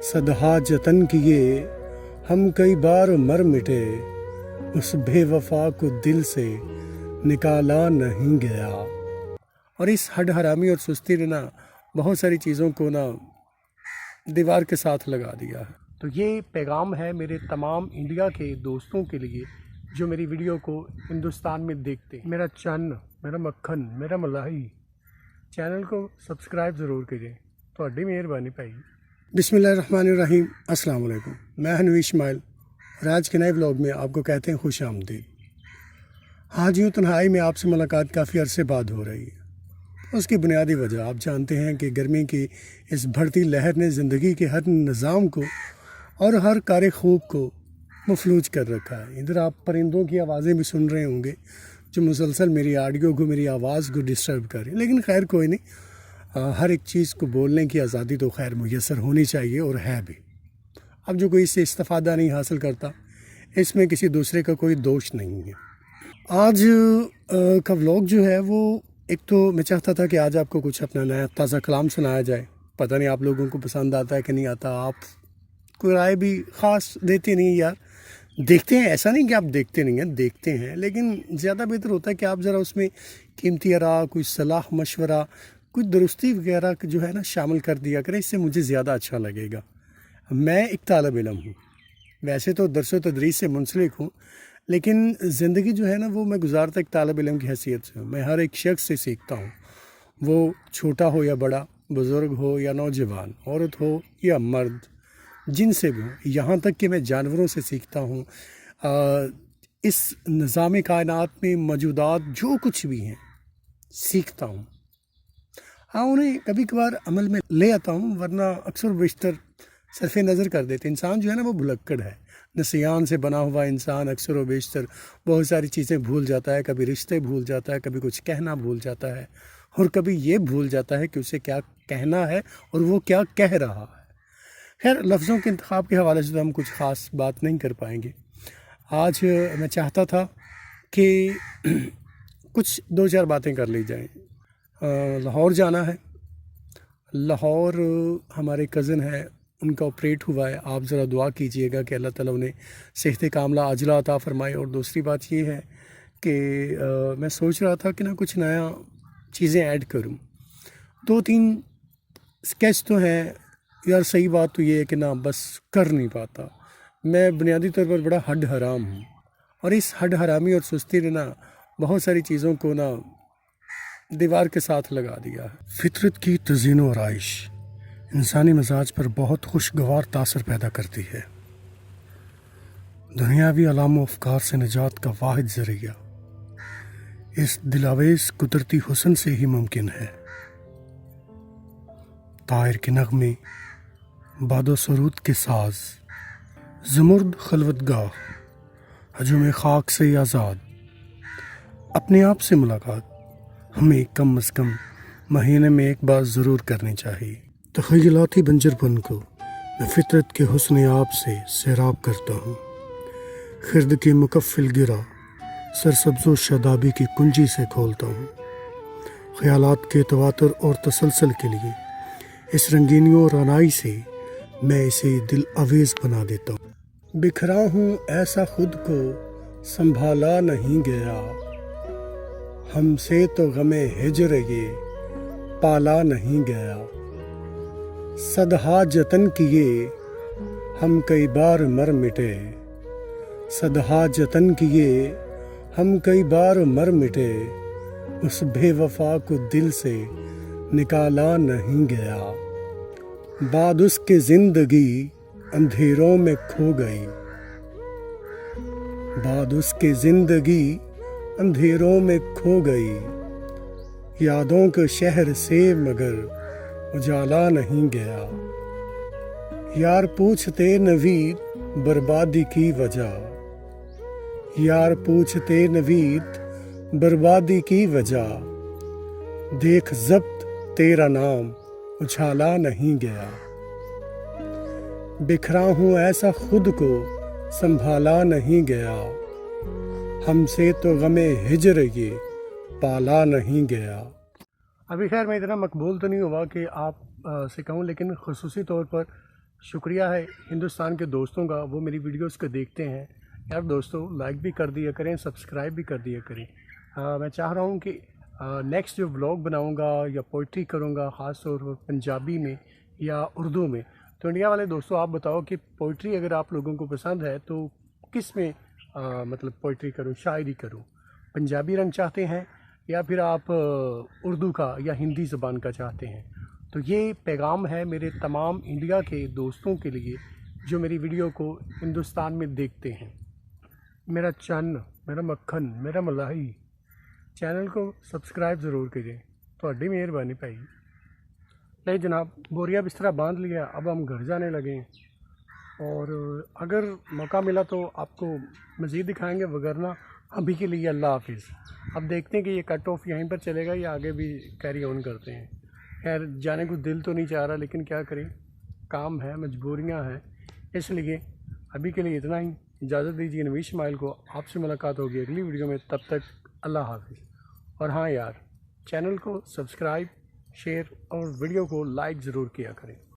सदहा जतन किए हम कई बार मर मिटे, उस बेवफा को दिल से निकाला नहीं गया। और इस हड हरामी और सुस्ती ने ना बहुत सारी चीज़ों को ना दीवार के साथ लगा दिया है। तो ये पैगाम है मेरे तमाम इंडिया के दोस्तों के लिए जो मेरी वीडियो को हिंदुस्तान में देखते हैं। मेरा चन्न, मेरा मक्खन, मेरा मलाई, चैनल को सब्सक्राइब ज़रूर कीजिए, थोड़ी मेहरबानी भाई। बिस्मिल्लाहिर्रहमानिर्रहीम, अस्सलाम वालेकुम। मैं हनवी इस्माइल और आज के नए ब्लॉग में आपको कहते हैं खुश आमदीद। आज यूँ तन्हाई में आपसे मुलाकात काफ़ी अरसे बाद हो रही है। उसकी बुनियादी वजह आप जानते हैं कि गर्मी की इस बढ़ती लहर ने ज़िंदगी के हर निज़ाम को और हर कार खूब को मफलूज कर रखा है। इधर आप परिंदों की आवाज़ें भी सुन रहे होंगे जो मुसलसल मेरी ऑडियो को, मेरी आवाज़ को डिस्टर्ब कर रही है, लेकिन खैर कोई नहीं, हर एक चीज़ को बोलने की आज़ादी तो खैर मुयस्सर होनी चाहिए और है भी। अब जो कोई इससे इस्तिफ़ादा नहीं हासिल करता, इसमें किसी दूसरे का कोई दोष नहीं है। आज का व्लॉग जो है वो एक तो मैं चाहता था कि आज आपको कुछ अपना नया ताज़ा कलाम सुनाया जाए। पता नहीं आप लोगों को पसंद आता है कि नहीं आता, आप कोई राय भी ख़ास देते नहीं यार। देखते हैं, ऐसा नहीं कि आप देखते नहीं हैं, देखते हैं, लेकिन ज़्यादा बेहतर होता है कि आप ज़रा उसमें कीमती आरा, कोई सलाह मशवरा, कुछ दुरुस्ती वगैरह जो है ना शामिल कर दिया करें, इससे मुझे ज़्यादा अच्छा लगेगा। मैं एक तालिब इल्म हूँ, वैसे तो दरस व तदरीस से मुंसलिक हूँ, लेकिन ज़िंदगी जो है ना वो मैं गुजारता एक तालिब इल्म की हैसियत से। मैं हर एक शख्स से सीखता हूँ, वो छोटा हो या बड़ा, बुज़ुर्ग हो या नौजवान, औरत हो या मर्द, जिनसे भी हो, यहाँ तक कि मैं जानवरों से सीखता हूँ। इस निज़ाम कायनात में मौजूदात जो कुछ भी हैं सीखता हूँ। हाँ, उन्हें कभी कभार अमल में ले आता हूँ, वरना अक्सर बेशतर सरफ़ नज़र कर देते। इंसान जो है ना वो भुलक्कड़ है, नसियान से बना हुआ इंसान अक्सर व बेशतर बहुत सारी चीज़ें भूल जाता है। कभी रिश्ते भूल जाता है, कभी कुछ कहना भूल जाता है, और कभी ये भूल जाता है कि उसे क्या कहना है और वो क्या कह रहा है। खैर, लफ्ज़ों के इंतखाब के हवाले से तो हम कुछ ख़ास बात नहीं कर पाएंगे। आज मैं चाहता था कि कुछ दो चार बातें कर ली जाएँ। लाहौर जाना है। लाहौर हमारे कज़न है, उनका ऑपरेट हुआ है। आप ज़रा दुआ कीजिएगा कि अल्लाह ताला उन्हें सेहत कामला आजला अता फ़रमाए। और दूसरी बात ये है कि मैं सोच रहा था कि ना कुछ नया चीज़ें ऐड करूं। 2-3 स्केच तो हैं यार, सही बात तो ये है कि ना बस कर नहीं पाता। मैं बुनियादी तौर पर बड़ा हड हराम हूँ, और इस हड हरामी और सुस्ती ने ना बहुत सारी चीज़ों को ना दीवार के साथ लगा दिया है। फितरत की तज़ीन और आइश इंसानी मिजाज पर बहुत खुशगवार तासर पैदा करती है। दुनियावी अलाम व अफकार से निजात का वाहिद ज़रिया इस दिलावेज कुदरती हुस्न से ही मुमकिन है। तायर के नगमे, बादो सरूद के साज, ज़ुमुर्द खलवतगाह, हजूम खाक से आज़ाद, अपने आप से मुलाकात हमें कम अज़ कम महीने में एक बार ज़रूर करनी चाहिए। तख़य्युलाती बंजरपन को मैं फितरत के हुस्न आप से सैराब करता हूँ। खिर्द के मुकफ़िल गिरा सरसब्ज़ो शादाबी की कुंजी से खोलता हूँ। ख़यालात के तवातुर और तसलसल के लिए इस रंगीनी और रनाई से मैं इसे दिल अवेज़ बना देता हूँ। बिखरा हूँ ऐसा खुद को संभाला नहीं गया, हमसे तो गमे हिजर ये पाला नहीं गया। सदहा जतन किए हम कई बार मर मिटे, सदहा जतन किए हम कई बार मर मिटे, उस बेवफा को दिल से निकाला नहीं गया। बाद उसके ज़िंदगी अंधेरों में खो गई, बाद उसके ज़िंदगी अंधेरों में खो गई। यादों के शहर से मगर उजाला नहीं गया। यार पूछते नवीद बर्बादी की वजह, यार पूछते नवीद बर्बादी की वजह, देख ज़ब्त तेरा नाम उछाला नहीं गया। बिखरा हूँ ऐसा खुद को संभाला नहीं गया, हमसे तो गमे हिजर ये पाला नहीं गया। अभी खैर मैं इतना मकबूल तो नहीं हुआ कि आप से कहूँ, लेकिन ख़ुसूसी तौर पर शुक्रिया है हिंदुस्तान के दोस्तों का, वो मेरी वीडियोस को देखते हैं। यार दोस्तों, लाइक भी कर दिया करें, सब्सक्राइब भी कर दिया करें। मैं चाह रहा हूँ कि नेक्स्ट जो व्लॉग बनाऊँगा या पोइट्री करूँगा, ख़ास तौर पर पंजाबी में या उर्दू में, तो इंडिया वाले दोस्तों आप बताओ कि पोइट्री अगर आप लोगों को पसंद है तो किस में मतलब पोइट्री करूँ, शायरी करूँ, पंजाबी रंग चाहते हैं या फिर आप उर्दू का या हिंदी ज़बान का चाहते हैं। तो ये पैगाम है मेरे तमाम इंडिया के दोस्तों के लिए जो मेरी वीडियो को हिंदुस्तान में देखते हैं। मेरा चन्न, मेरा मक्खन, मेरा मलाई, चैनल को सब्सक्राइब ज़रूर कीजिए, थोड़ी मेहरबानी भाई। नहीं जनाब, बोरिया बिस्तरा बांध लिया, अब हम घर जाने लगे हैं और अगर मौका मिला तो आपको मज़ीद दिखाएंगे, वगरना अभी के लिए अल्लाह हाफिज़। अब देखते हैं कि ये कट ऑफ यहीं पर चलेगा या आगे भी कैरी ऑन करते हैं। खैर जाने को दिल तो नहीं चाह रहा, लेकिन क्या करें, काम है, मजबूरियां हैं, इसलिए अभी के लिए इतना ही। इजाज़त दीजिए नवीश इस्माइल को। आपसे मुलाकात होगी अगली वीडियो में, तब तक अल्लाह हाफिज़। और हाँ यार, चैनल को सब्सक्राइब, शेयर और वीडियो को लाइक ज़रूर किया करें।